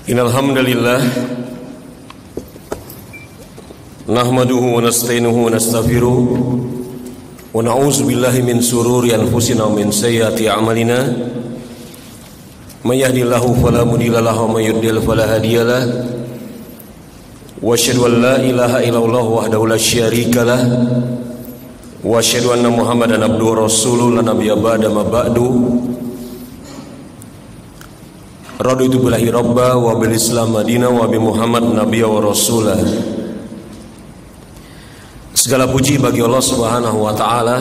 Innal hamdalillah nahmaduhu wa nasta'inuhu wa nastaghfiruh wa na'udzu billahi min shururi anfusina wa min sayyiati a'malina may yahdihillahu fala mudilla lahu wa may yudlil fala hadiyalah wa asyhadu an la ilaha illallah wahdahu la syarika lah wa asyhadu anna Muhammadan abduhu wa rasuluhu la nabiyya ba'da ma ba'du. Raditu billahi rabba wa bil islam madinah wa bi Muhammad nabiyya wa rasulah. Segala puji bagi Allah Subhanahu wa taala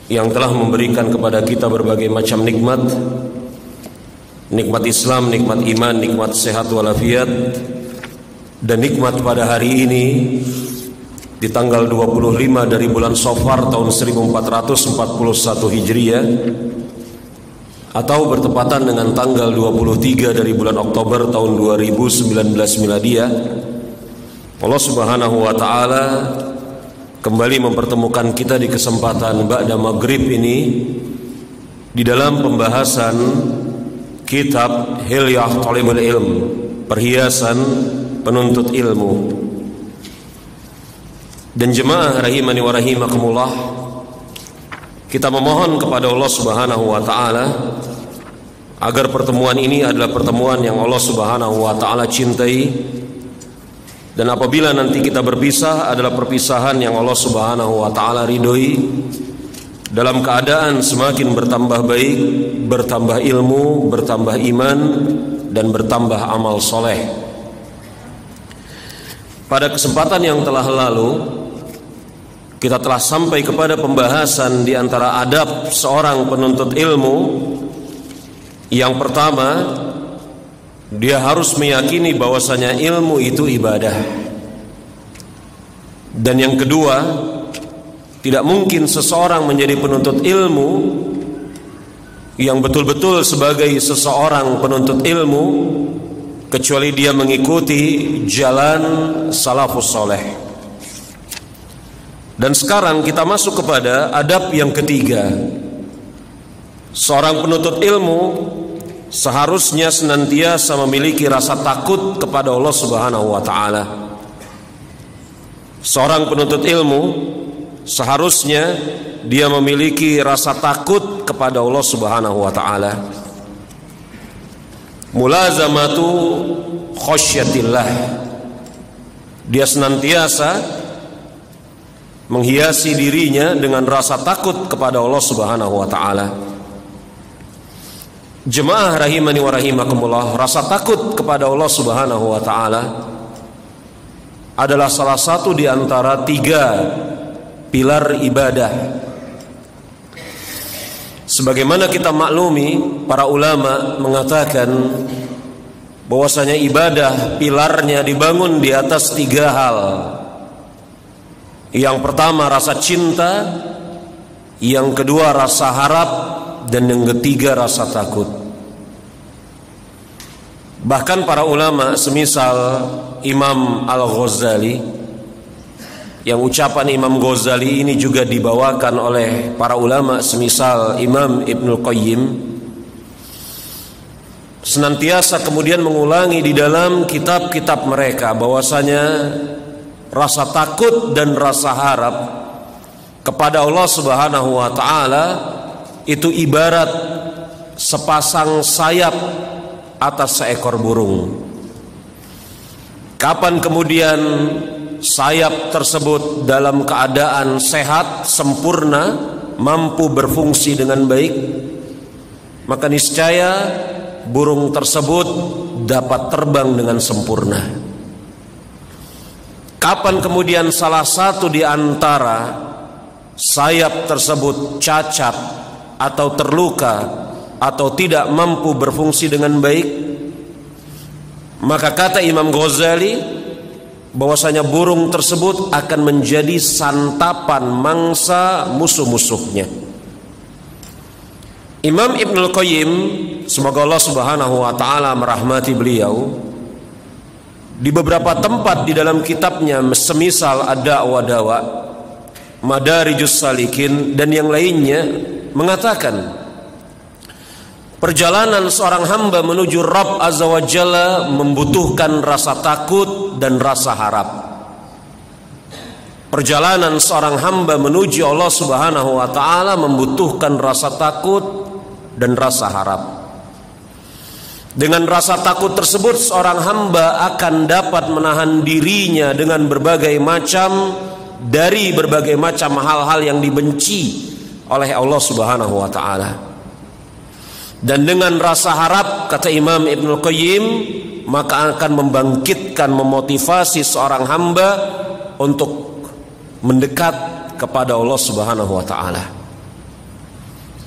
yang telah memberikan kepada kita berbagai macam nikmat. Nikmat Islam, nikmat iman, nikmat sehat walafiat, dan nikmat pada hari ini di tanggal 25 dari bulan Safar tahun 1441 Hijriah atau bertepatan dengan tanggal 23 dari bulan Oktober tahun 2019 Miladiah. Allah Subhanahu wa taala kembali mempertemukan kita di kesempatan ba'da maghrib ini di dalam pembahasan kitab Hilyah Thalibul Ilm, perhiasan penuntut ilmu. Dan jemaah rahimani wa rahimakumullah, kita memohon kepada Allah Subhanahu wa taala agar pertemuan ini adalah pertemuan yang Allah Subhanahu wa taala cintai, dan apabila nanti kita berpisah adalah perpisahan yang Allah Subhanahu wa taala ridhoi, dalam keadaan semakin bertambah baik, bertambah ilmu, bertambah iman, dan bertambah amal soleh. Pada kesempatan yang telah lalu kita telah sampai kepada pembahasan di antara adab seorang penuntut ilmu. Yang pertama, dia harus meyakini bahwasanya ilmu itu ibadah. Dan yang kedua, tidak mungkin seseorang menjadi penuntut ilmu yang betul-betul sebagai seseorang penuntut ilmu kecuali dia mengikuti jalan salafus saleh. Dan sekarang kita masuk kepada adab yang ketiga. Seorang penuntut ilmu seharusnya senantiasa memiliki rasa takut kepada Allah Subhanahu wa taala. Seorang penuntut ilmu seharusnya dia memiliki rasa takut kepada Allah Subhanahu wa taala. Mulazamatu khasyatillah. Dia senantiasa menghiasi dirinya dengan rasa takut kepada Allah Subhanahu wa taala. Jemaah rahimani wa rahimakumullah, rasa takut kepada Allah Subhanahu wa taala adalah salah satu di antara 3 pilar ibadah. Sebagaimana kita maklumi, para ulama mengatakan bahwasanya ibadah pilarnya dibangun di atas 3 hal. Yang pertama rasa cinta, yang kedua rasa harap, dan yang ketiga rasa takut. Bahkan para ulama semisal Imam Al-Ghazali, yang ucapan Imam Ghazali ini juga dibawakan oleh para ulama semisal Imam Ibnul Qayyim, senantiasa kemudian mengulangi di dalam kitab-kitab mereka bahwasanya rasa takut dan rasa harap kepada Allah Subhanahu wa taala itu ibarat sepasang sayap atas seekor burung. Kapan kemudian sayap tersebut dalam keadaan sehat, sempurna, mampu berfungsi dengan baik, maka niscaya burung tersebut dapat terbang dengan sempurna. Kapan kemudian salah satu di antara sayap tersebut cacat atau terluka atau tidak mampu berfungsi dengan baik, maka kata Imam Ghazali bahwasanya burung tersebut akan menjadi santapan mangsa musuh-musuhnya. Imam Ibnul Qayyim, semoga Allah Subhanahu wa taala merahmati beliau, di beberapa tempat di dalam kitabnya semisal Ad-Da'wa Dawa, Madarijus Salikin, dan yang lainnya mengatakan Perjalanan seorang hamba menuju Rabb Azza wa Jalla membutuhkan rasa takut dan rasa harap. Perjalanan seorang hamba menuju Allah Subhanahu wa taala membutuhkan rasa takut dan rasa harap. Dengan rasa takut tersebut seorang hamba akan dapat menahan dirinya dengan berbagai macam hal-hal yang dibenci oleh Allah Subhanahu wa taala. Dan dengan rasa harap, kata Imam Ibnul Qayyim, maka akan membangkitkan, memotivasi seorang hamba untuk mendekat kepada Allah Subhanahu wa taala.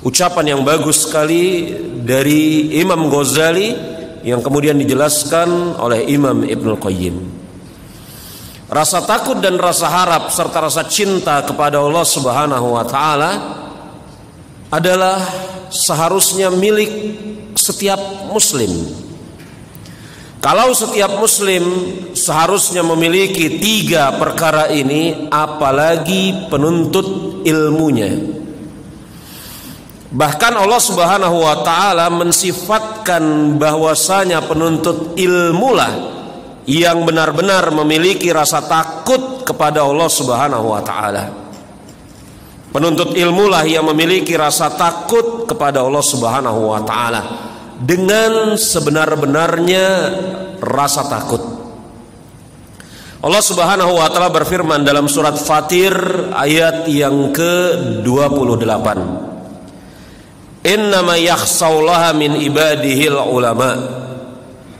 Ucapan yang bagus sekali dari Imam Ghazali yang kemudian dijelaskan oleh Imam Ibnul Qayyim. Rasa takut dan rasa harap serta rasa cinta kepada Allah Subhanahu wa taala adalah seharusnya milik setiap muslim. Kalau setiap muslim seharusnya memiliki 3 perkara ini, apalagi penuntut ilmunya. Bahkan Allah Subhanahu wa taala mensifatkan bahwasanya penuntut ilmulah yang benar-benar memiliki rasa takut kepada Allah Subhanahu wa taala. Penuntut ilmulah yang memiliki rasa takut kepada Allah Subhanahu wa taala dengan sebenar-benarnya rasa takut. Allah Subhanahu wa taala berfirman dalam surat Fatir ayat yang ke-28. Innama yakhsaullaha min ibadihil ulama.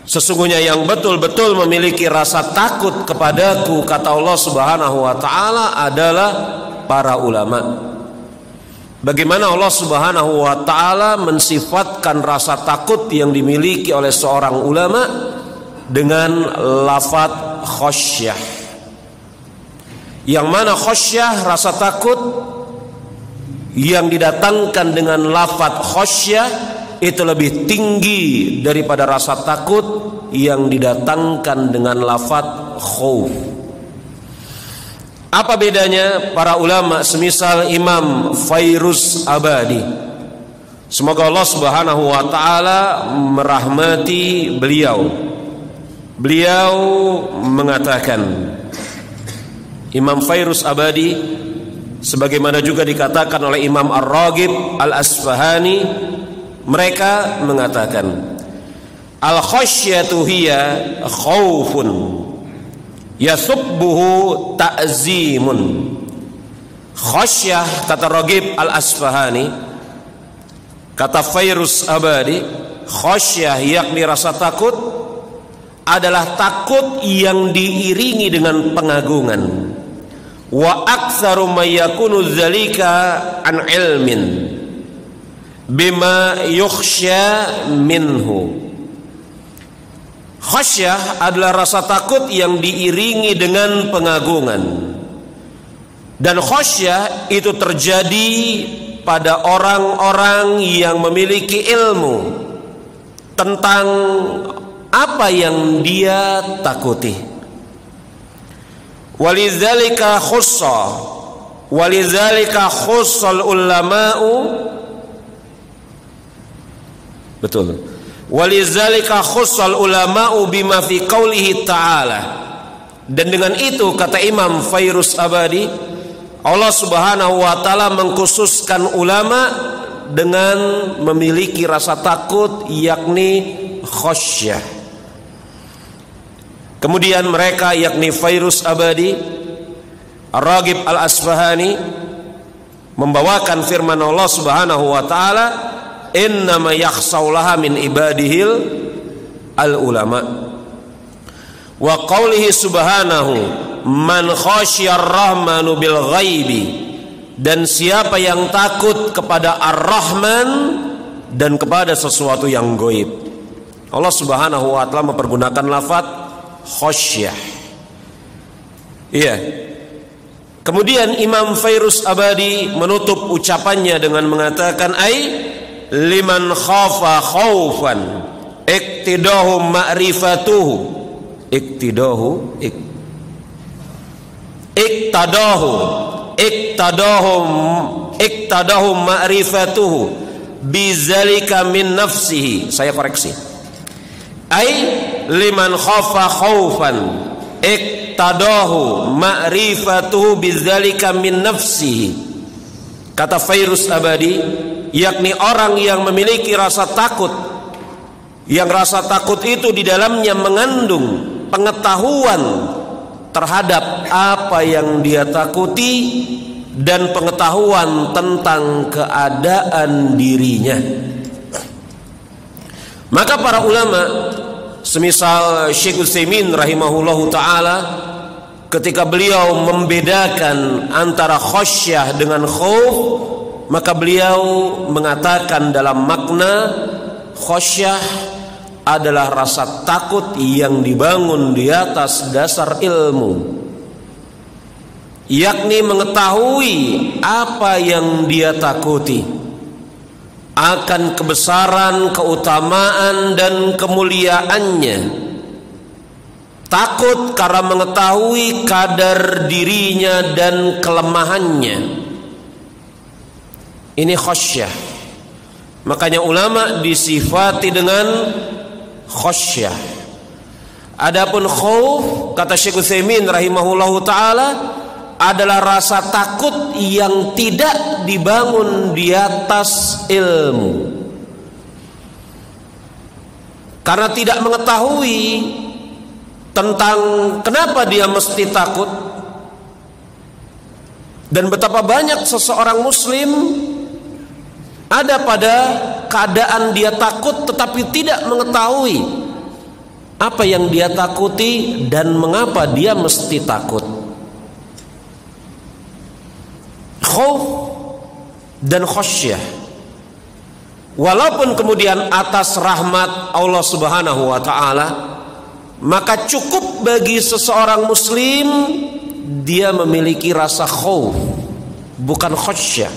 Sesungguhnya yang betul-betul memiliki rasa takut kepadaku, kata Allah Subhanahu wa taala, adalah para ulama. Bagaimana Allah Subhanahu wa taala mensifatkan rasa takut yang dimiliki oleh seorang ulama dengan lafaz khasyah. Yang mana khasyah, rasa takut yang didatangkan dengan lafaz khasyah itu lebih tinggi daripada rasa takut yang didatangkan dengan lafaz khauf. Apa bedanya? Para ulama semisal Imam Fairuz Abadi, semoga Allah Subhanahu wa taala merahmati beliau. Beliau mengatakan, Imam Fairuz Abadi, sebagaimana juga dikatakan oleh Imam Ar-Raghib Al-Asfahani, mereka mengatakan al-khasyatu hiya khaufun yasubbuhu ta'zimun. Khasyah, kata Raghib Al-Asfahani, kata Fairuz Abadi, khasyah yakni rasa takut adalah takut yang diiringi dengan pengagungan. Wa aktsaru ma yakunu dzalika an ilmin bima yukhsya minhu. Khasyah adalah rasa takut yang diiringi dengan pengagungan. Dan khasyah itu terjadi pada orang-orang yang memiliki ilmu tentang apa yang dia takuti. Walidzalika khussal ulama'u, betul. Walizalika khussal ulama'u bima fi qaulihi ta'ala. Dan dengan itu, kata Imam Fairuz Abadi, Allah Subhanahu wa taala mengkhususkan ulama dengan memiliki rasa takut, yakni khasyah. Kemudian mereka, yakni Fairuz Abadi, Ar-Raghib Al-Asfahani, membawakan firman Allah Subhanahu wa taala, innama yakhsaullaha min ibadihil al-ulama. Wa qawlihi subhanahu man khasyar rahmanu bil ghaibi. Dan siapa yang takut kepada Ar-Rahman dan kepada sesuatu yang gaib. Allah Subhanahu wa taala mempergunakan lafaz khasyah. Iya. Kemudian Imam Fairuz Abadi menutup ucapannya dengan mengatakan, liman khafa khaufan iktidahu ma'rifatuhu iktadahu ma'rifatuhu bizalika min nafsihi. Saya koreksi. Ai liman khafa khaufan iqtadahu ma'rifatuhu bizalika min nafsihi. Kata Fairuz Abadi, yakni orang yang memiliki rasa takut, yang rasa takut itu di dalamnya mengandung pengetahuan terhadap apa yang dia takuti dan pengetahuan tentang keadaan dirinya. Maka para ulama semisal Syekh Utsaimin rahimahullahu taala, ketika beliau membedakan antara khasyah dengan khauf, maka beliau mengatakan dalam makna khasyah adalah rasa takut yang dibangun di atas dasar ilmu, yakni mengetahui apa yang dia takuti akan kebesaran, keutamaan dan kemuliaannya. Takut karena mengetahui kadar dirinya dan kelemahannya. Ini khasyah. Makanya ulama disifati dengan khasyah. Adapun khauf, kata Syekh Utsaimin rahimahullahu taala, adalah rasa takut yang tidak dibangun di atas ilmu. Karena tidak mengetahui tentang kenapa dia mesti takut, dan betapa banyak seseorang muslim ada pada keadaan dia takut tetapi tidak mengetahui apa yang dia takuti dan mengapa dia mesti takut. Khauf dan khasyah, walaupun kemudian atas rahmat Allah Subhanahu wa taala, maka cukup bagi seseorang muslim dia memiliki rasa khauf, bukan khasyah.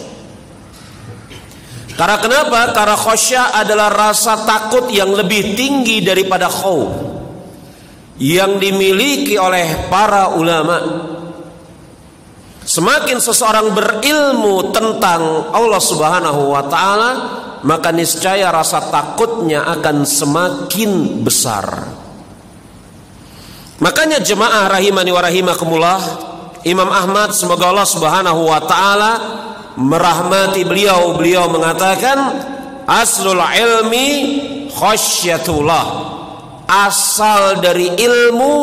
Karena kenapa? Karena khasyah adalah rasa takut yang lebih tinggi daripada khauf yang dimiliki oleh para ulama. Semakin seseorang berilmu tentang Allah Subhanahu wa taala, maka niscaya rasa takutnya akan semakin besar. Makanya jemaah rahimani wa rahimakumullah, Imam Ahmad, semoga Allah Subhanahu wa taala merahmati beliau, beliau mengatakan aslul ilmi khasyatullah. Asal dari ilmu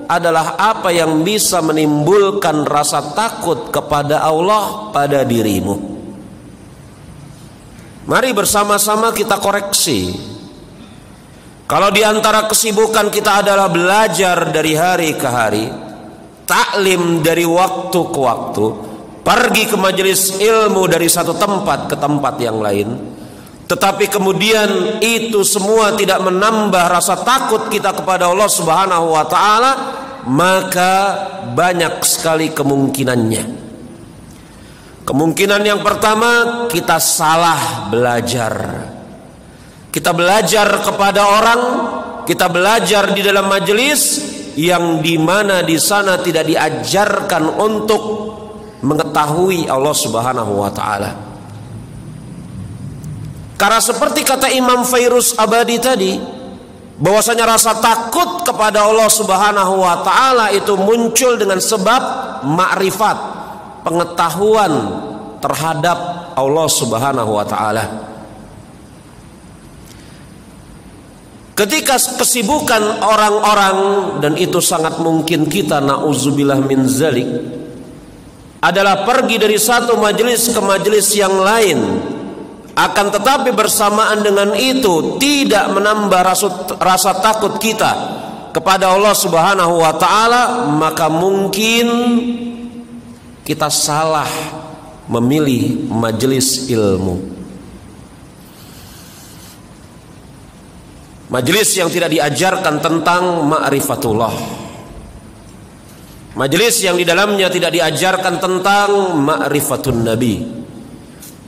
adalah apa yang bisa menimbulkan rasa takut kepada Allah pada dirimu. Mari bersama-sama kita koreksi. Kalau di antara kesibukan kita adalah belajar dari hari ke hari, taklim dari waktu ke waktu, pergi ke majelis ilmu dari satu tempat ke tempat yang lain, tetapi kemudian itu semua tidak menambah rasa takut kita kepada Allah Subhanahu wa taala, maka banyak sekali kemungkinannya. Kemungkinan yang pertama, kita salah belajar. Kita belajar kepada orang, kita belajar di dalam majelis yang dimana di sana tidak diajarkan untuk mengetahui Allah Subhanahu wa taala. Karena seperti kata Imam Fairuz Abadi tadi, bahwasanya rasa takut kepada Allah Subhanahu wa taala itu muncul dengan sebab makrifat, pengetahuan terhadap Allah Subhanahu wa taala. Ketika kesibukan orang-orang, dan itu sangat mungkin kita, na'udzubillah min zalik, adalah pergi dari satu majelis ke majelis yang lain, akan tetapi bersamaan dengan itu tidak menambah rasa takut kita kepada Allah Subhanahu wa taala, maka mungkin kita salah memilih majelis ilmu. Majelis yang tidak diajarkan tentang ma'rifatullah, majelis yang di dalamnya tidak diajarkan tentang ma'rifatun nabi,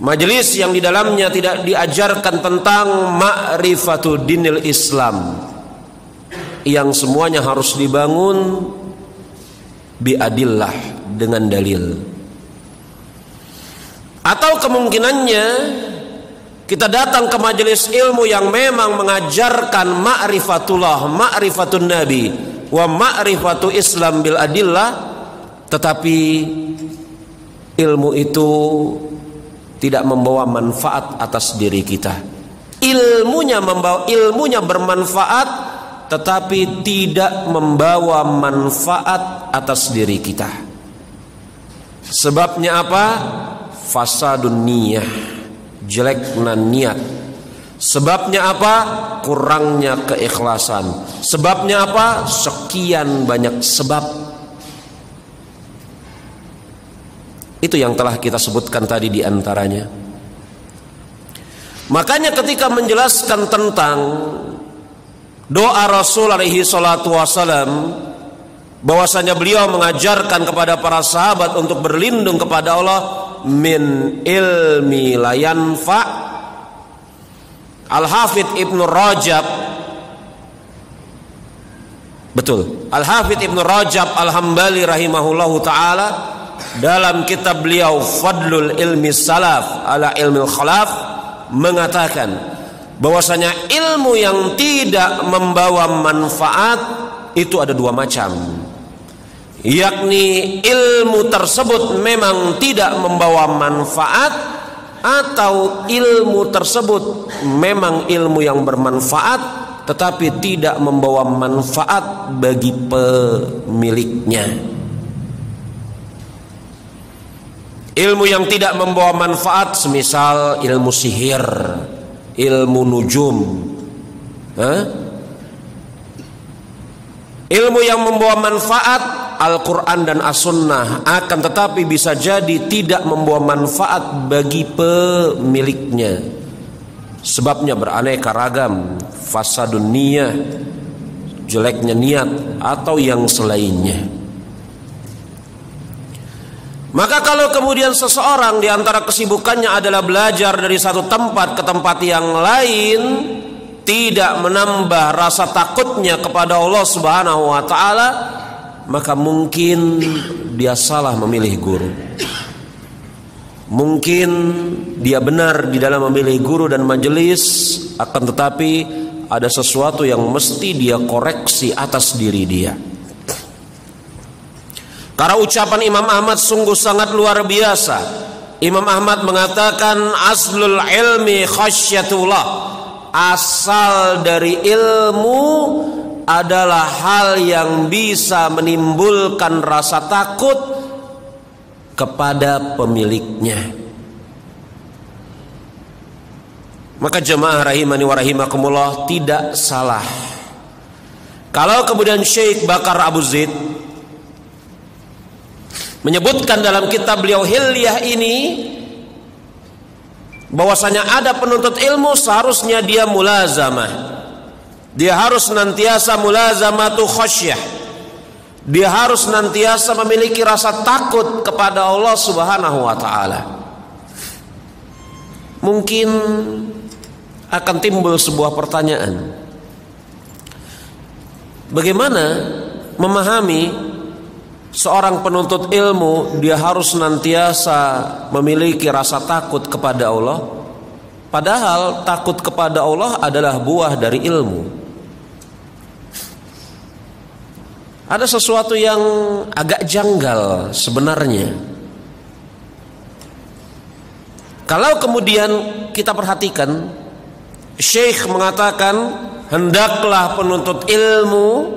majelis yang di dalamnya tidak diajarkan tentang ma'rifatud dinil Islam, yang semuanya harus dibangun biadillah, dengan dalil. Atau kemungkinannya Kita datang ke majelis ilmu yang memang mengajarkan ma'rifatullah, ma'rifatun nabi, wa ma'rifatu Islam bil adillah, tetapi ilmu itu tidak membawa manfaat atas diri kita. Ilmunya bermanfaat, tetapi tidak membawa manfaat atas diri kita. Sebabnya apa? Fasadun niyah, jeleknya niat. Sebabnya apa? Kurangnya keikhlasan. Sebabnya apa? Sekian banyak sebab. Itu yang telah kita sebutkan tadi di antaranya. Makanya ketika menjelaskan tentang doa Rasul alaihi salatu wasalam, bahwasanya beliau mengajarkan kepada para sahabat untuk berlindung kepada Allah min ilmi la yanfa. Al-Hafidz Ibnu Rajab, betul, Al-Hafidz Ibnu Rajab Al-Hambali rahimahullahu taala dalam kitab beliau Fadlul Ilmi Salaf ala Ilmil Khalaf mengatakan bahwasanya ilmu yang tidak membawa manfaat itu ada dua macam, yakni ilmu tersebut memang tidak membawa manfaat, atau ilmu tersebut memang ilmu yang bermanfaat tetapi tidak membawa manfaat bagi pemiliknya. Ilmu yang tidak membawa manfaat semisal ilmu sihir, ilmu nujum, ilmu yang membawa manfaat Al-Quran dan As-Sunnah, akan tetapi bisa jadi tidak membawa manfaat bagi pemiliknya. Sebabnya beraneka ragam, fasadun niyah, jeleknya niat, atau yang selainnya. Maka kalau kemudian seseorang di antara kesibukannya adalah belajar dari satu tempat ke tempat yang lain, tidak menambah rasa takutnya kepada Allah Subhanahu wa taala, maka mungkin dia salah memilih guru. Mungkin dia benar di dalam memilih guru dan majelis, akan tetapi ada sesuatu yang mesti dia koreksi atas diri dia. Karena ucapan Imam Ahmad sungguh sangat luar biasa. Imam Ahmad mengatakan aslul ilmi khasyatullah. Asal dari ilmu adalah hal yang bisa menimbulkan rasa takut kepada pemiliknya. Maka jemaah rahimani wa rahimakumullah, tidak salah kalau kemudian Syekh Bakar Abu Zaid menyebutkan dalam kitab beliau Hilyah ini bahwasanya ada penuntut ilmu seharusnya dia mulazamah. Dia harus nantiasa mulazamatu khasyah. Dia harus nantiasa memiliki rasa takut kepada Allah Subhanahu wa taala. Mungkin akan timbul sebuah pertanyaan. Bagaimana memahami seorang penuntut ilmu dia harus senantiasa memiliki rasa takut kepada Allah, padahal takut kepada Allah adalah buah dari ilmu? Ada sesuatu yang agak janggal sebenarnya. Kalau kemudian kita perhatikan, Syekh mengatakan hendaklah penuntut ilmu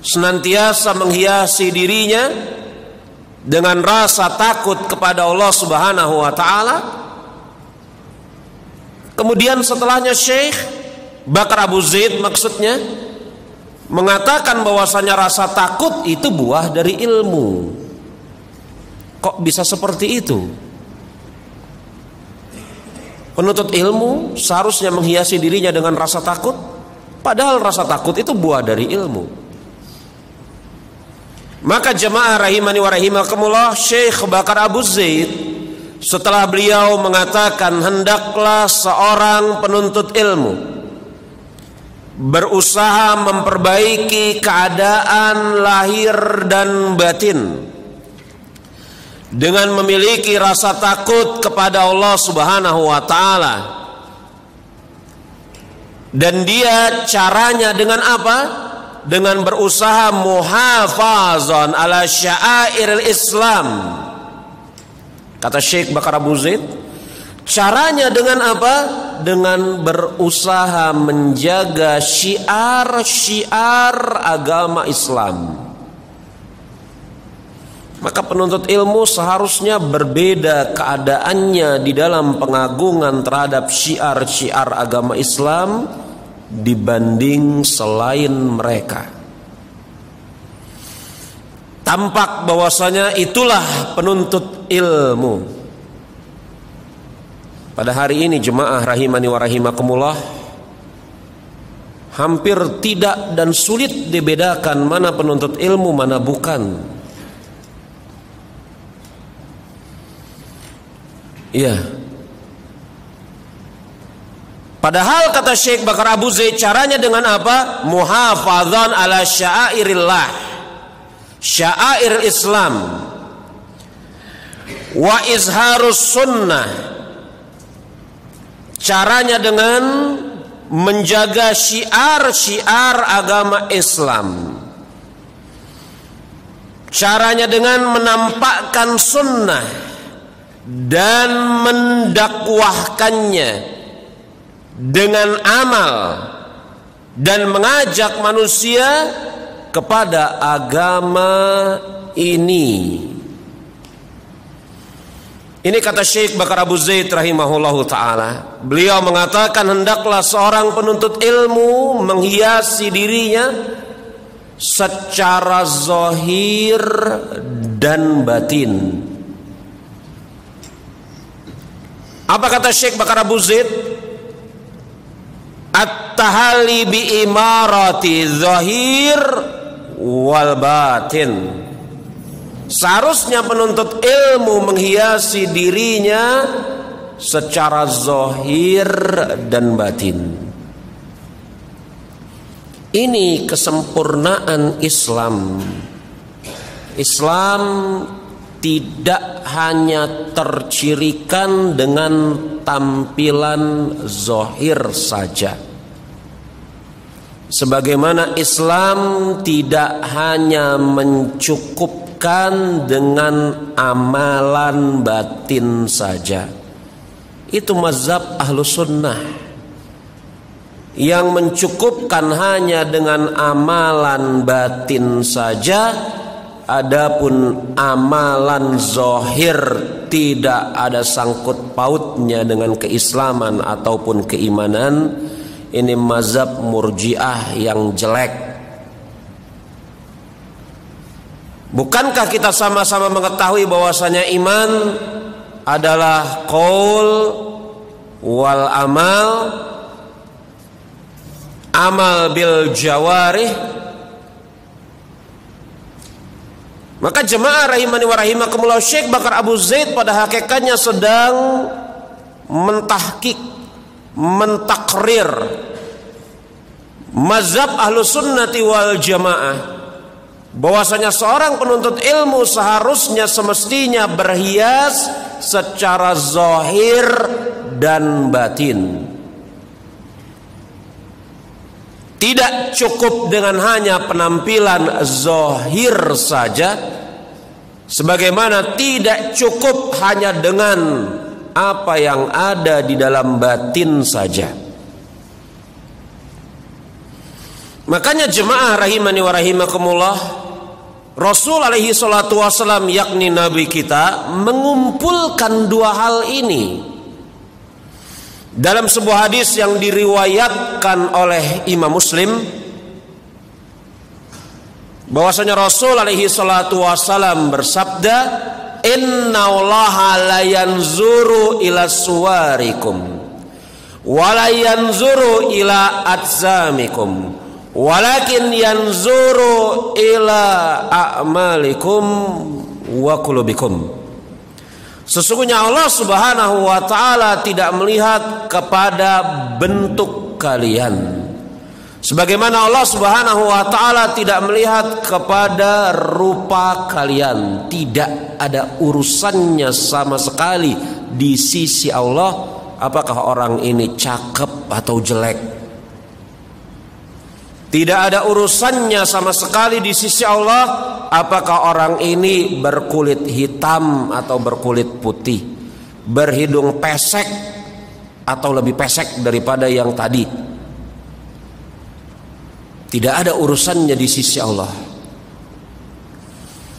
senantiasa menghiasi dirinya dengan rasa takut kepada Allah Subhanahu wa taala. Kemudian setelahnya Syekh Bakar Abu Zaid maksudnya mengatakan bahwasanya rasa takut itu buah dari ilmu. Kok bisa seperti itu? Penuntut ilmu seharusnya menghiasi dirinya dengan rasa takut, padahal rasa takut itu buah dari ilmu. Maka jemaah rahimani wa rahimakumullah, Syekh Bakar Abu Zaid setelah beliau mengatakan hendaklah seorang penuntut ilmu berusaha memperbaiki keadaan lahir dan batin dengan memiliki rasa takut kepada Allah Subhanahu wa taala. Dan dia caranya dengan apa? Dengan berusaha muhafazan ala sya'airil Islam. Kata Syekh Bakar Abu Zaid, caranya dengan apa? Dengan berusaha menjaga syiar-syiar agama Islam. Maka penuntut ilmu seharusnya berbeda keadaannya di dalam pengagungan terhadap syiar-syiar agama Islam dibanding selain mereka. Tampak bahwasanya itulah penuntut ilmu. Pada hari ini jemaah rahimani wa rahimakumullah, hampir tidak dan sulit dibedakan mana penuntut ilmu mana bukan. Iya. Padahal kata Syekh Bakar Abu Zaid, caranya dengan apa? Muhafazan ala sya'airillah, sya'air Islam, wa izharus sunnah. Caranya dengan menjaga syiar-syiar agama Islam. Caranya dengan menampakkan sunnah dan mendakwahkannya dengan amal dan mengajak manusia kepada agama ini. Ini kata Syekh Bakar Abu Zaid rahimahullahu ta'ala. Beliau mengatakan hendaklah seorang penuntut ilmu menghiasi dirinya secara zahir dan batin. Apa kata Syekh Bakar Abu Zaid? At-tahalli bi imarati zahir wal batin. Seharusnya penuntut ilmu menghiasi dirinya secara zahir dan batin. Ini kesempurnaan Islam. Islam tidak hanya tercirikan dengan tampilan zahir saja. Sebagaimana Islam tidak hanya mencukupkan dengan amalan batin saja. Itu mazhab Ahlus Sunnah, yang mencukupkan hanya dengan amalan batin saja. Adapun amalan zahir tidak ada sangkut pautnya dengan keislaman ataupun keimanan. Ini mazhab Murji'ah yang jelek. Bukankah kita sama-sama mengetahui bahwasanya iman adalah qaul wal amal bil jawarih? Maka jemaah rahimani wa rahimakumullah, Syekh Bakar Abu Zaid pada hakikatnya sedang mentahqiq, mentakrir mazhab Ahlus Sunnati wal Jamaah, bahwasanya seorang penuntut ilmu seharusnya semestinya berhias secara zahir dan batin. Tidak cukup dengan hanya penampilan zahir saja, sebagaimana tidak cukup hanya dengan apa yang ada di dalam batin saja. Makanya jemaah rahimani wa rahimakumullah, Rasul alaihi salatu wasalam, yakni Nabi kita, mengumpulkan dua hal ini dalam sebuah hadis yang diriwayatkan oleh Imam Muslim, bahwasanya Rasul alaihi salatu wasalam bersabda, innallaha la yanzuru ila suwarikum wa la yanzuru ila atsamikum walakin yanzuru ila a'malikum wa qulubikum. Sesungguhnya Allah Subhanahu wa ta'ala tidak melihat kepada bentuk kalian, Sebagaimana Allah Subhanahu wa taala tidak melihat kepada rupa kalian, tidak ada urusannya sama sekali di sisi Allah apakah orang ini cakep atau jelek. Tidak ada urusannya sama sekali di sisi Allah apakah orang ini berkulit hitam atau berkulit putih, berhidung pesek atau lebih pesek daripada yang tadi. Tidak ada urusannya di sisi Allah.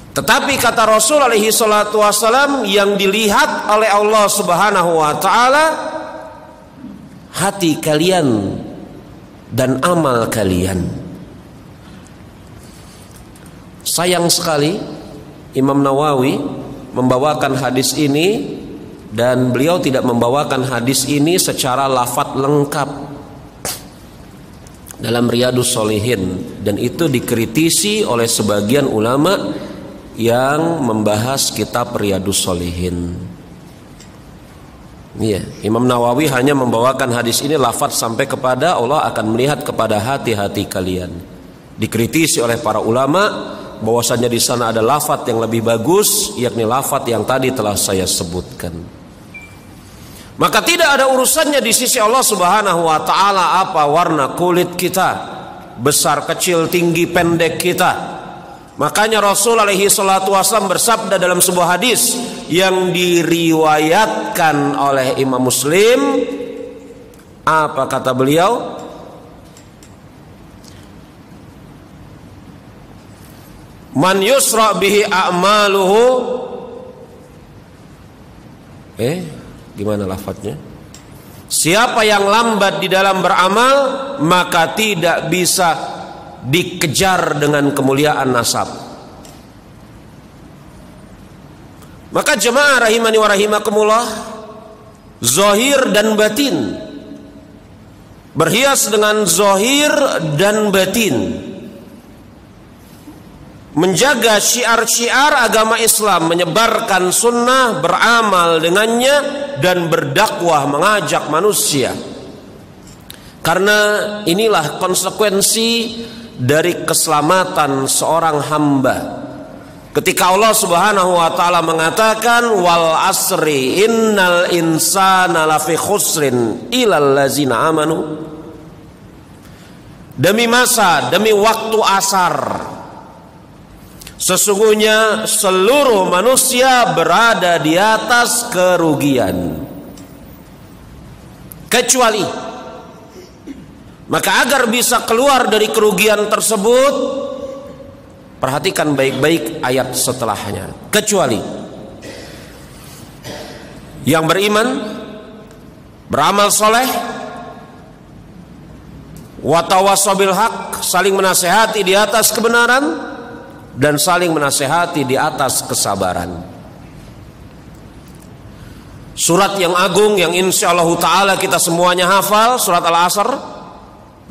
Tetapi kata Rasul alaihi salatu wassalam, yang dilihat oleh Allah Subhanahu wa taala hati kalian dan amal kalian. Sayang sekali Imam Nawawi membawakan hadis ini dan beliau tidak membawakan hadis ini secara lafadz lengkap dalam Riyadhus Shalihin, dan itu dikritisi oleh sebagian ulama yang membahas kitab Riyadhus Shalihin. Iya, Imam Nawawi hanya membawakan hadis ini lafadz sampai kepada Allah akan melihat kepada hati-hati kalian. Dikritisi oleh para ulama bahwasanya di sana ada lafadz yang lebih bagus, yakni lafadz yang tadi telah saya sebutkan. Maka tidak ada urusannya di sisi Allah Subhanahu wa taala apa warna kulit kita, besar kecil tinggi pendek kita. Makanya Rasul alaihi salatu wasallam bersabda dalam sebuah hadis yang diriwayatkan oleh Imam Muslim, apa kata beliau? Man yusra bihi a'maluhu, gimana lafadznya? Siapa yang lambat di dalam beramal, maka tidak bisa dikejar dengan kemuliaan nasab. Maka jemaah rahimani wa rahimakumullah, zahir dan batin, berhias dengan zahir dan batin, menjaga syiar-syiar agama Islam, menyebarkan sunnah, beramal dengannya, dan berdakwah mengajak manusia. Karena inilah konsekuensi dari keselamatan seorang hamba. Ketika Allah Subhanahu wa taala mengatakan wal asri innal insana lafi khusrin illal ladzina amanu, demi masa, demi waktu asar, sesungguhnya seluruh manusia berada di atas kerugian kecuali, maka agar bisa keluar dari kerugian tersebut, perhatikan baik-baik ayat setelahnya, kecuali yang beriman, beramal soleh, watawassaw bil haq, saling menasehati di atas kebenaran, dan saling menasehati di atas kesabaran. Surat yang agung yang insyaallah ta'ala kita semuanya hafal, surat Al-Asr,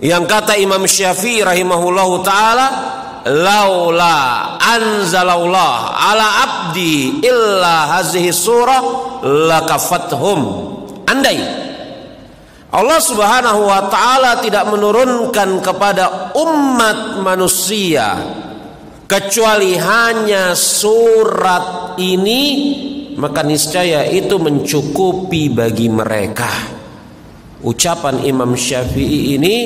yang kata Imam Syafi'i rahimahullahu ta'ala, laula anzalallah ala abdi illa hazihi surah lakafathum. Andai Allah Subhanahu wa ta'ala tidak menurunkan kepada umat manusia kecuali hanya surat ini, maka niscaya itu mencukupi bagi mereka. Ucapan Imam Syafi'i ini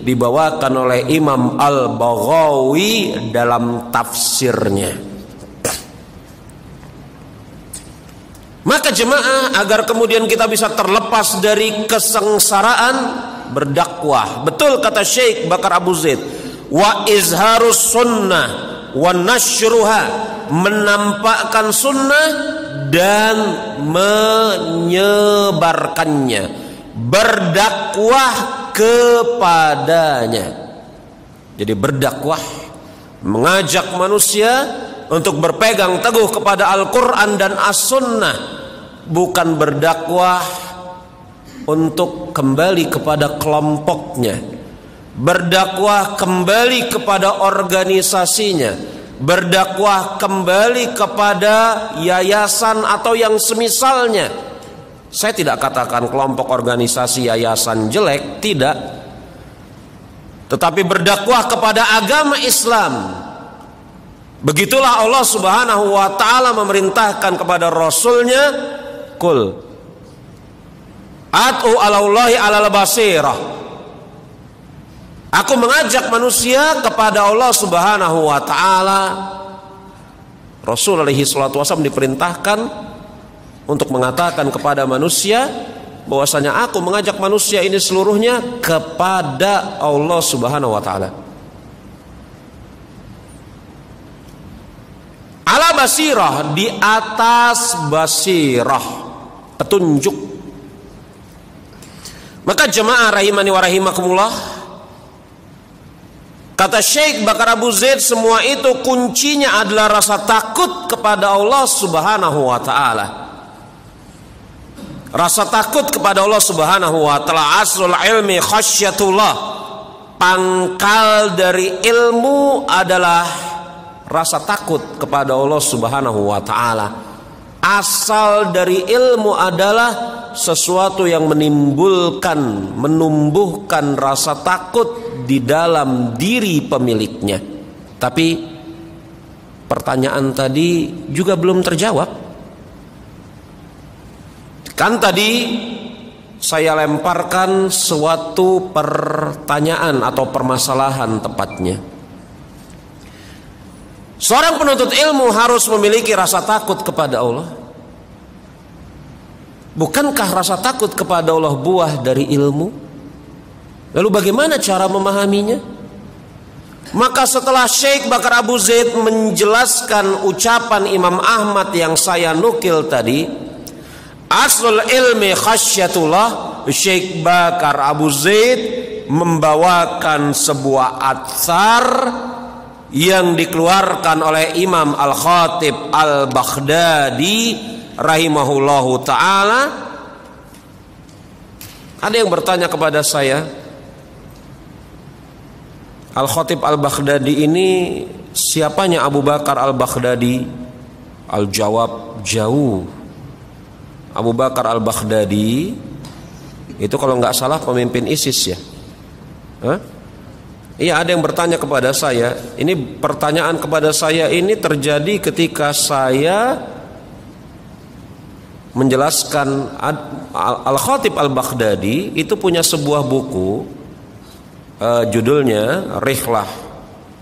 dibawakan oleh Imam Al-Baghawi dalam tafsirnya. Maka jemaah, agar kemudian kita bisa terlepas dari kesengsaraan, berdakwah. Betul kata Syekh Bakar Abu Zaid, wa izharus sunnah wa nasyruha, menampakkan sunnah dan menyebarkannya, berdakwah kepadanya. Jadi berdakwah, mengajak manusia untuk berpegang teguh kepada Al-Quran dan As-Sunnah, bukan berdakwah untuk kembali kepada kelompoknya, berdakwah kembali kepada organisasinya, berdakwah kembali kepada yayasan atau yang semisalnya. Saya tidak katakan kelompok organisasi yayasan jelek, tidak. tetapi berdakwah kepada agama Islam. Begitulah Allah Subhanahu wa ta'ala memerintahkan kepada Rasulnya, Qul At'u alallahi alal basirah. Aku mengajak manusia kepada Allah Subhanahu wa ta'ala. Rasul alaihi salatu wasallam diperintahkan untuk mengatakan kepada manusia bahwasanya aku mengajak manusia ini seluruhnya kepada Allah Subhanahu wa ta'ala. Ala basirah, di atas basirah, petunjuk. Maka jemaah rahimani wa rahimakumullah, kata Syekh Bakar Abu Zaid, semua itu kuncinya adalah rasa takut kepada Allah Subhanahu wa ta'ala. Rasa takut kepada Allah Subhanahu wa ta'ala. Aslul ilmi khasyatullah. Pangkal dari ilmu adalah rasa takut kepada Allah Subhanahu wa ta'ala. Asal dari ilmu adalah sesuatu yang menimbulkan, menumbuhkan rasa takut di dalam diri pemiliknya. Tapi pertanyaan tadi juga belum terjawab. Kan tadi saya lemparkan suatu pertanyaan atau permasalahan tepatnya. Seorang penuntut ilmu harus memiliki rasa takut kepada Allah. Bukankah rasa takut kepada Allah buah dari ilmu? Lalu bagaimana cara memahaminya? Maka setelah Syekh Bakar Abu Zaid menjelaskan ucapan Imam Ahmad yang saya nukil tadi, aslul ilmi khasyatullah, Syekh Bakar Abu Zaid membawakan sebuah atsar yang dikeluarkan oleh Imam Al-Khatib Al-Baghdadi rahimahullahu ta'ala. Ada yang bertanya kepada saya, Al-Khatib Al-Baghdadi ini siapanya Abu Bakar Al-Baghdadi? Al-jawab, jauh. Abu Bakar Al-Baghdadi itu kalau nggak salah pemimpin ISIS ya. Iya, ada yang bertanya kepada saya. Ini pertanyaan kepada saya ini terjadi ketika saya menjelaskan Al-Khatib Al-Baghdadi itu punya sebuah buku, judulnya Rihlah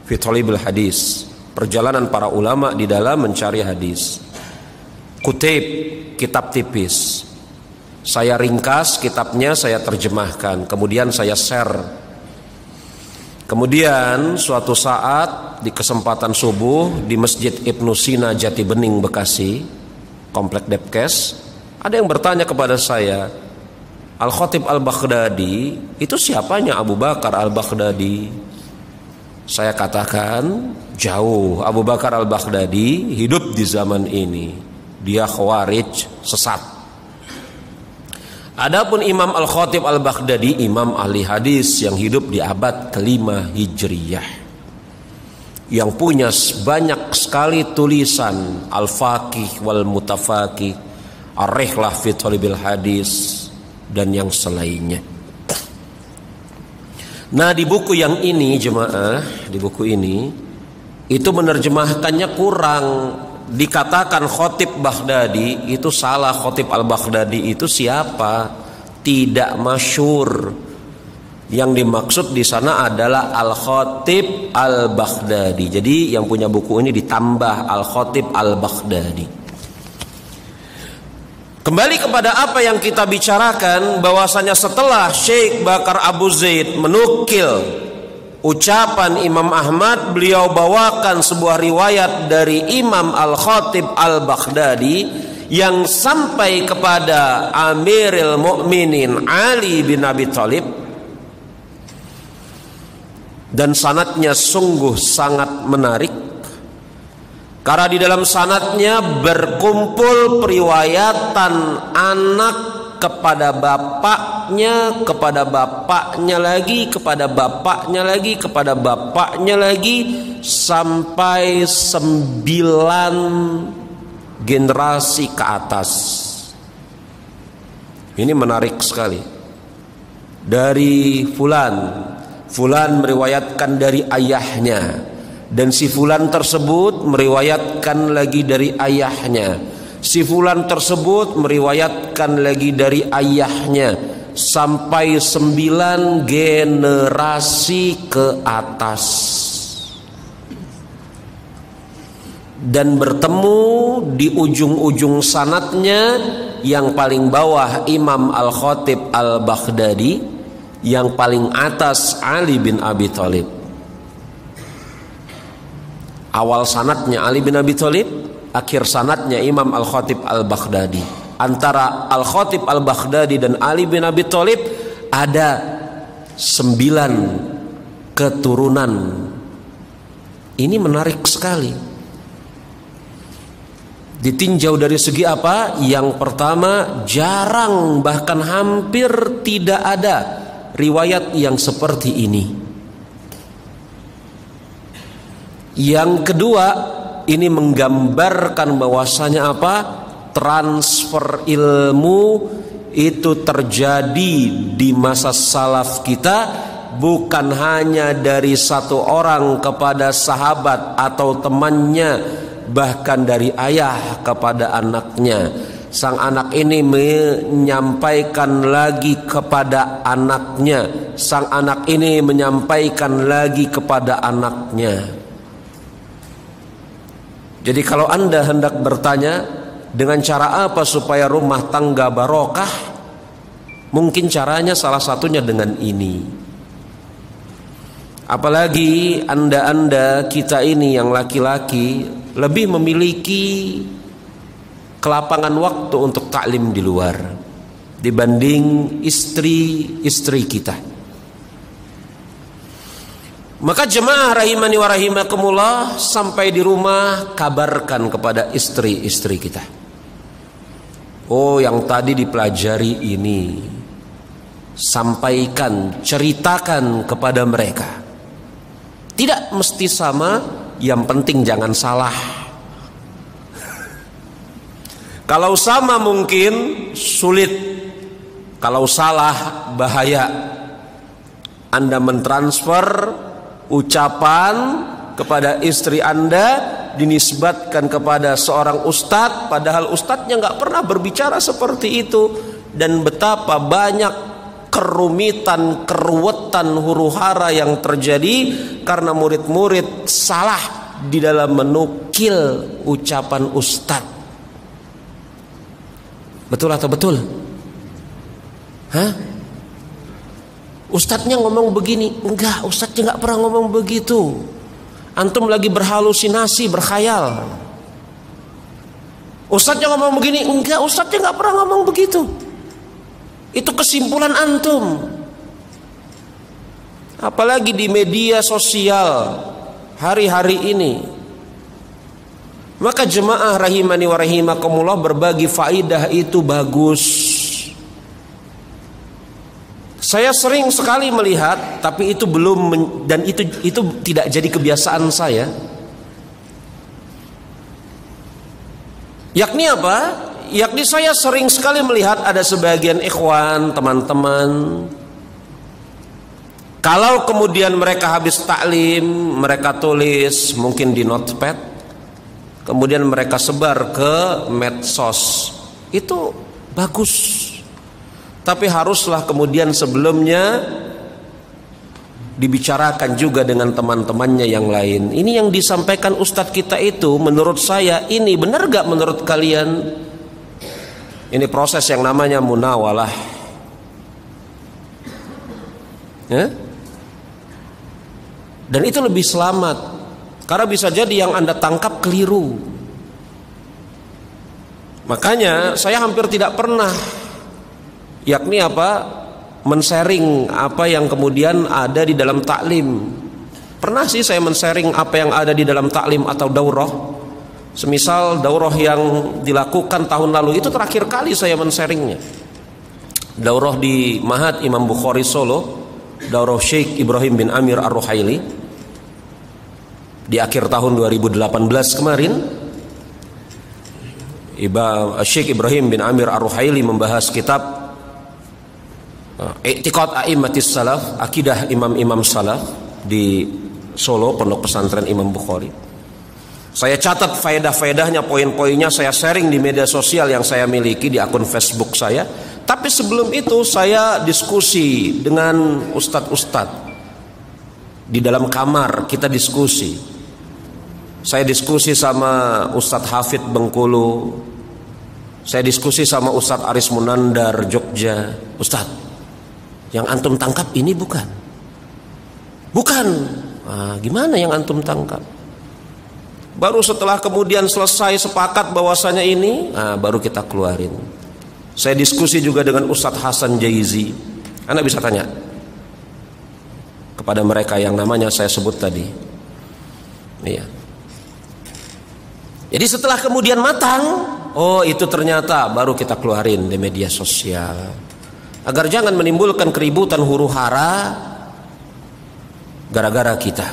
fi Thalibil Hadis, perjalanan para ulama di dalam mencari hadis. Kutip, kitab tipis. Saya ringkas kitabnya, saya terjemahkan, kemudian saya share. Kemudian suatu saat di kesempatan subuh di Masjid Ibnu Sina Jati Bening Bekasi, Komplek Depkes, ada yang bertanya kepada saya, Al-Khatib Al-Baghdadi itu siapanya Abu Bakar Al-Baghdadi? Saya katakan, jauh. Abu Bakar Al-Baghdadi hidup di zaman ini, dia khawarij, sesat. Adapun Imam Al-Khatib Al-Baghdadi, imam ahli hadis yang hidup di abad ke-5 Hijriyah, yang punya banyak sekali tulisan, Al-Faqih wal Mutafaqih, Ar-Rihlah fi Thalibil Hadis, dan yang selainnya. Nah, di buku yang ini jemaah, di buku ini itu menerjemahkannya kurang. Dikatakan Khatib Baghdadi itu salah. Khatib Al-Baghdadi itu siapa? Tidak masyhur. Yang dimaksud di sana adalah Al-Khatib Al-Baghdadi. Jadi yang punya buku ini ditambah Al-Khatib Al-Baghdadi. Kembali kepada apa yang kita bicarakan, bahwasanya setelah Syekh Bakar Abu Zaid menukil ucapan Imam Ahmad, beliau bawakan sebuah riwayat dari Imam Al-Khatib Al-Baghdadi yang sampai kepada Amirul Mukminin Ali bin Abi Thalib, dan sanadnya sungguh sangat menarik karena di dalam sanadnya berkumpul periwayatan anak kepada bapaknya, kepada bapaknya lagi, kepada bapaknya lagi, kepada bapaknya lagi, sampai 9 generasi ke atas. Ini menarik sekali. Dari fulan fulan meriwayatkan dari ayahnya, dan si fulan tersebut meriwayatkan lagi dari ayahnya, si fulan tersebut meriwayatkan lagi dari ayahnya, sampai 9 generasi ke atas. Dan bertemu di ujung-ujung sanadnya, yang paling bawah Imam Al-Khatib Al-Baghdadi, yang paling atas Ali bin Abi Thalib. Awal sanadnya Ali bin Abi Thalib, akhir sanadnya Imam Al-Khatib Al-Baghdadi. Antara Al-Khatib Al-Baghdadi dan Ali bin Abi Thalib ada 9 keturunan. Ini menarik sekali. Ditinjau dari segi apa? Yang pertama, jarang bahkan hampir tidak ada riwayat yang seperti ini. Yang kedua, ini menggambarkan bahwasanya apa? Transfer ilmu itu terjadi di masa salaf kita, bukan hanya dari satu orang kepada sahabat atau temannya, bahkan dari ayah kepada anaknya. Sang anak ini menyampaikan lagi kepada anaknya, sang anak ini menyampaikan lagi kepada anaknya. Jadi kalau Anda hendak bertanya, dengan cara apa supaya rumah tangga barokah? Mungkin caranya salah satunya dengan ini. Apalagi anda kita ini yang laki-laki lebih memiliki kelapangan waktu untuk taklim di luar dibanding istri-istri kita. Maka jemaah rahimani wa rahimakumullah, sampai di rumah kabarkan kepada istri-istri kita. Oh, yang tadi dipelajari ini, sampaikan, ceritakan kepada mereka. Tidak mesti sama, yang penting jangan salah. Kalau sama mungkin sulit, kalau salah bahaya. Anda mentransfer ucapan kepada istri Anda dinisbatkan kepada seorang ustadz, padahal ustadznya nggak pernah berbicara seperti itu. Dan betapa banyak kerumitan, keruwetan, huru-hara yang terjadi karena murid-murid salah di dalam menukil ucapan ustadz. Betul atau betul? Hah? Ustadznya ngomong begini? Enggak, ustadznya nggak pernah ngomong begitu. Antum lagi berhalusinasi, berkhayal. Ustadznya ngomong begini? Enggak, ustadznya nggak pernah ngomong begitu. Itu kesimpulan antum. Apalagi di media sosial hari-hari ini. Maka jemaah rahimani wa rahimakumullah, berbagi faidah itu bagus. Saya sering sekali melihat, tapi itu belum dan itu tidak jadi kebiasaan saya. Yakni apa? Yakni saya sering sekali melihat ada sebagian ikhwan, teman-teman, kalau kemudian mereka habis taklim, mereka tulis mungkin di notepad, kemudian mereka sebar ke medsos. Itu bagus. Tapi haruslah kemudian sebelumnya dibicarakan juga dengan teman-temannya yang lain. Ini yang disampaikan ustadz kita itu, menurut saya ini benar gak menurut kalian? Ini proses yang namanya munawalah. Ya? Dan itu lebih selamat, karena bisa jadi yang Anda tangkap keliru. Makanya saya hampir tidak pernah, yakni apa, men-sharing apa yang kemudian ada di dalam taklim. Pernah sih saya men-sharing apa yang ada di dalam taklim atau daurah. Semisal daurah yang dilakukan tahun lalu, itu terakhir kali saya men-sharingnya. Daurah di Mahat Imam Bukhari Solo, daurah Syekh Ibrahim bin Amir Ar-Ruhaili di akhir tahun 2018 kemarin. Syekh Ibrahim bin Amir Ar-Ruhaili membahas kitab I'tiqad a'immatis salaf, akidah imam-imam salaf di Solo, Pondok Pesantren Imam Bukhari. Saya catat faedah-faedahnya, poin-poinnya saya sharing di media sosial yang saya miliki di akun Facebook saya. Tapi sebelum itu saya diskusi dengan ustadz-ustadz di dalam kamar, kita diskusi. Saya diskusi sama Ustadz Hafid Bengkulu, saya diskusi sama Ustadz Aris Munandar Jogja. Ustadz, yang antum tangkap ini bukan? Bukan. Nah, gimana yang antum tangkap? Baru setelah kemudian selesai sepakat bahwasanya ini, baru kita keluarin. Saya diskusi juga dengan Ustadz Hasan Jaizi. Anda bisa tanya kepada mereka yang namanya saya sebut tadi. Iya. Jadi setelah kemudian matang, oh itu ternyata baru kita keluarin di media sosial. Agar jangan menimbulkan keributan huru hara gara-gara kita.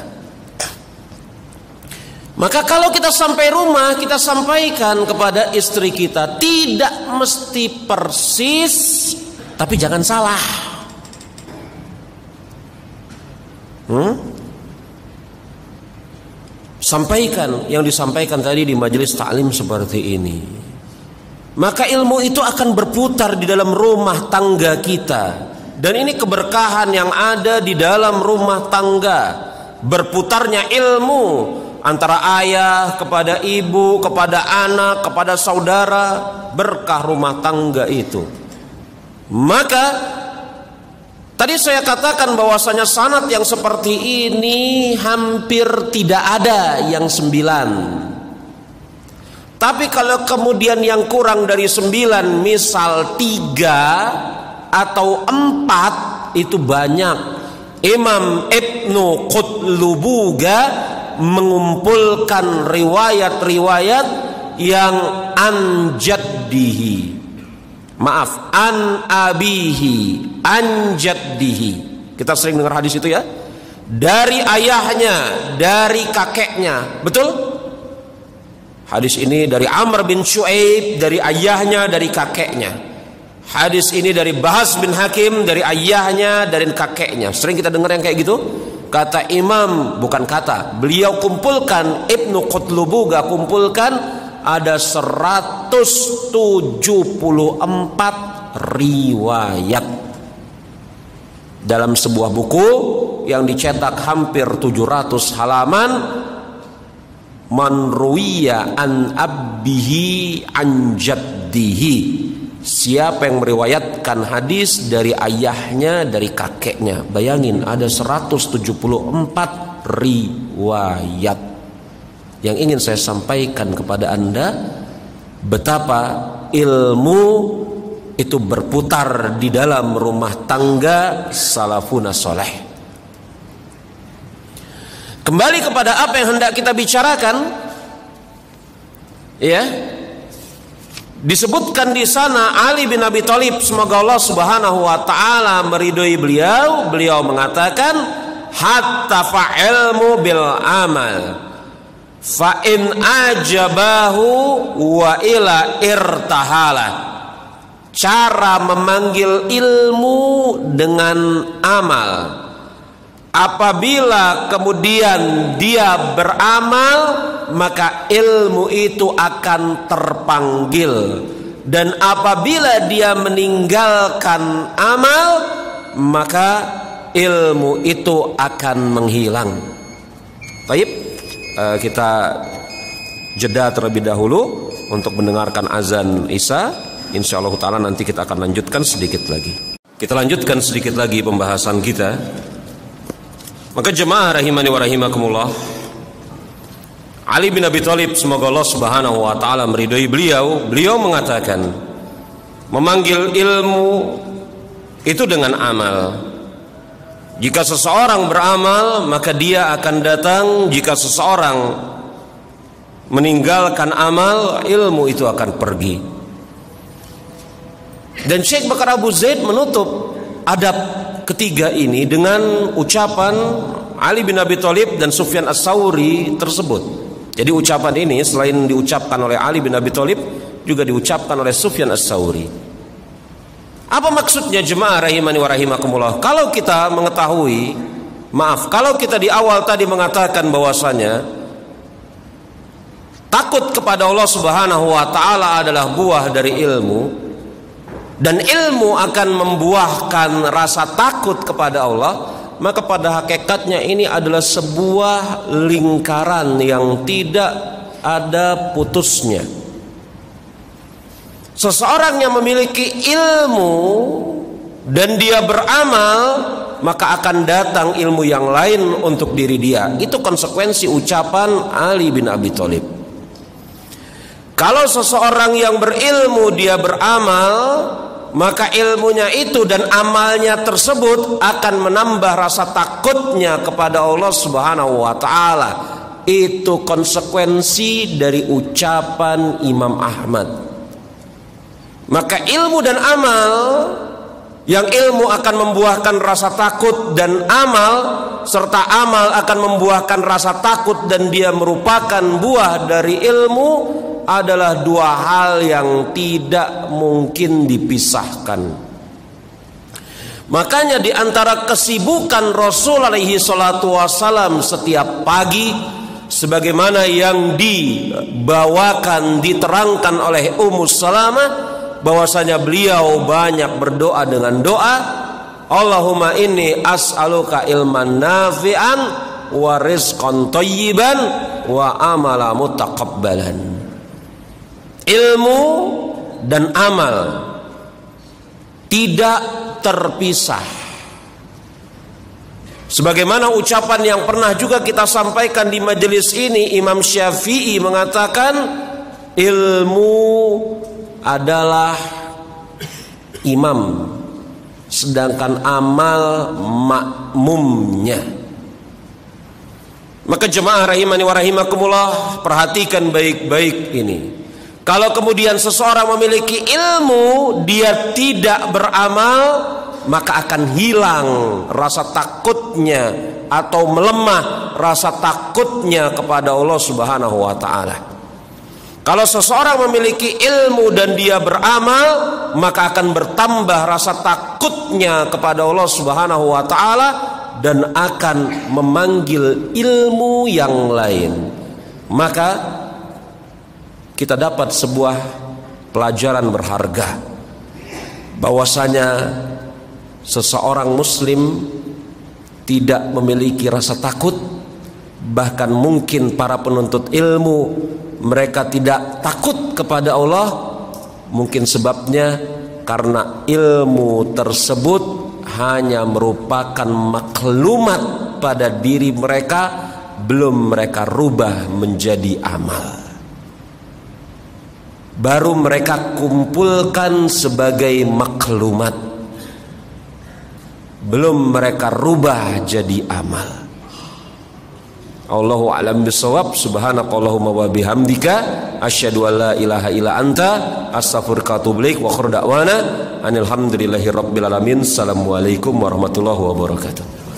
Maka kalau kita sampai rumah, kita sampaikan kepada istri kita, tidak mesti persis, tapi jangan salah. Sampaikan yang disampaikan tadi di majelis taklim seperti ini. Maka ilmu itu akan berputar di dalam rumah tangga kita. Dan ini keberkahan yang ada di dalam rumah tangga. Berputarnya ilmu antara ayah kepada ibu, kepada anak, kepada saudara, berkah rumah tangga itu. Maka tadi saya katakan bahwasanya sanad yang seperti ini hampir tidak ada yang 9. Tapi kalau kemudian yang kurang dari 9, misal 3 atau 4, itu banyak. Imam Ibnu Qutlubuga mengumpulkan riwayat-riwayat yang an abihi, an jaddihi. Kita sering dengar hadis itu ya. Dari ayahnya, dari kakeknya. Betul? Hadis ini dari Amr bin Shu'aib, dari ayahnya, dari kakeknya. Hadis ini dari Bahas bin Hakim, dari ayahnya, dari kakeknya. Sering kita dengar yang kayak gitu. Kata imam, bukan kata, beliau kumpulkan, Ibnu Qutlubuga kumpulkan, ada 174 riwayat dalam sebuah buku yang dicetak hampir 700 halaman. Man ruwiya an abbihi an jaddihi, siapa yang meriwayatkan hadis dari ayahnya, dari kakeknya. Bayangin ada 174 riwayat. Yang ingin saya sampaikan kepada Anda, betapa ilmu itu berputar di dalam rumah tangga salafuna soleh. Kembali kepada apa yang hendak kita bicarakan, ya. Disebutkan di sana Ali bin Abi Thalib, semoga Allah Subhanahu wa taala meridhoi beliau. Beliau mengatakan, hatta fa'ilmu bil amal, fa in ajabahu wa ila irtahala. Cara memanggil ilmu dengan amal. Apabila kemudian dia beramal, maka ilmu itu akan terpanggil. Dan apabila dia meninggalkan amal, maka ilmu itu akan menghilang. Baik, kita jeda terlebih dahulu untuk mendengarkan azan Isya. Insyaallah ta'ala nanti kita akan lanjutkan sedikit lagi. Kita lanjutkan sedikit lagi pembahasan kita. Maka jemaah rahimani wa rahimakumullah, Ali bin Abi Thalib, semoga Allah Subhanahu wa taala meridhai beliau, beliau mengatakan, memanggil ilmu itu dengan amal. Jika seseorang beramal, maka dia akan datang. Jika seseorang meninggalkan amal, ilmu itu akan pergi. Dan Syekh Bakar Abu Zaid menutup adab ketiga ini dengan ucapan Ali bin Abi Thalib dan Sufyan Ats-Tsauri tersebut. Jadi ucapan ini selain diucapkan oleh Ali bin Abi Thalib, juga diucapkan oleh Sufyan Ats-Tsauri. Apa maksudnya jemaah rahimani wa rahimakumullah? Kalau kita mengetahui, kalau kita di awal tadi mengatakan bahwasanya takut kepada Allah Subhanahu wa taala adalah buah dari ilmu, dan ilmu akan membuahkan rasa takut kepada Allah, maka pada hakikatnya ini adalah sebuah lingkaran yang tidak ada putusnya. Seseorang yang memiliki ilmu dan dia beramal, maka akan datang ilmu yang lain untuk diri dia. Itu konsekuensi ucapan Ali bin Abi Thalib. Kalau seseorang yang berilmu dia beramal, maka ilmunya itu dan amalnya tersebut akan menambah rasa takutnya kepada Allah Subhanahu wa taala. Itu konsekuensi dari ucapan Imam Ahmad. Maka ilmu dan amal, yang ilmu akan membuahkan rasa takut dan amal, serta amal akan membuahkan rasa takut dan dia merupakan buah dari ilmu, adalah dua hal yang tidak mungkin dipisahkan. Makanya di antara kesibukan Rasul alaihi salatu wasalam setiap pagi, sebagaimana yang dibawakan diterangkan oleh Ummu Salamah, bahwasanya beliau banyak berdoa dengan doa, Allahumma inni as'aluka ilman nafi'an wa rizqan thayyiban wa amala mutaqabbalan. Ilmu dan amal tidak terpisah. Sebagaimana ucapan yang pernah juga kita sampaikan di majelis ini, Imam Syafi'i mengatakan ilmu adalah imam, sedangkan amal makmumnya. Maka jemaah rahimani wa rahimakumullah, perhatikan baik-baik ini. Kalau kemudian seseorang memiliki ilmu, dia tidak beramal, maka akan hilang rasa takutnya atau melemah rasa takutnya kepada Allah Subhanahu wa taala. Kalau seseorang memiliki ilmu dan dia beramal, maka akan bertambah rasa takutnya kepada Allah Subhanahu wa taala dan akan memanggil ilmu yang lain. Maka kita dapat sebuah pelajaran berharga, bahwasanya seseorang muslim tidak memiliki rasa takut. Bahkan mungkin para penuntut ilmu, mereka tidak takut kepada Allah, mungkin sebabnya karena ilmu tersebut hanya merupakan maklumat pada diri mereka, belum mereka rubah menjadi amal. Baru mereka kumpulkan sebagai maklumat, belum mereka rubah jadi amal. Allahu a'lam bissawab. Subhanakallahumma wa bihamdika asyhadu an la ilaha illa anta astaghfiruka wa atubu ilaik. Wa akhiru da'wana anil hamdulillahi rabbil alamin. Assalamualaikum warahmatullahi wabarakatuh.